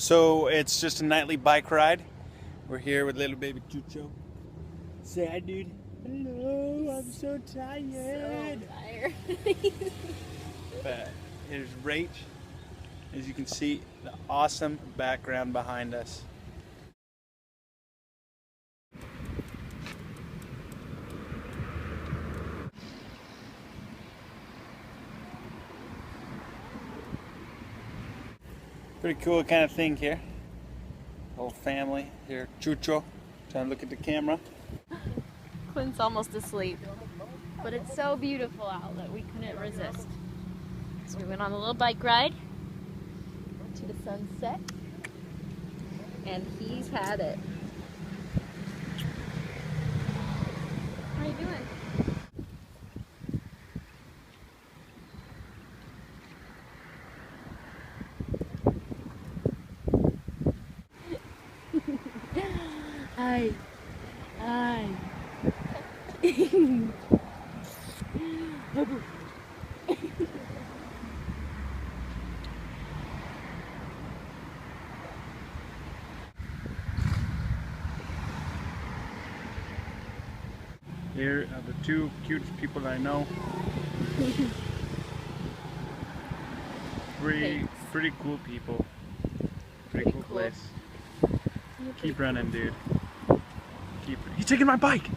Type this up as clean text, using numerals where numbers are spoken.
So it's just a nightly bike ride. We're here with little baby Chucho. Say hi, dude. Hello, I'm so tired. But here's Rach. As you can see, the awesome background behind us. Pretty cool kind of thing here. Whole family here. Chucho, trying to look at the camera. Clint's almost asleep, but it's so beautiful out that we couldn't resist. So we went on a little bike ride to the sunset, and he's had it. How are you doing? Hi. Hi. Here are the two cutest people I know. Pretty cool people. Pretty cool place. Keep running, dude. He's taking my bike!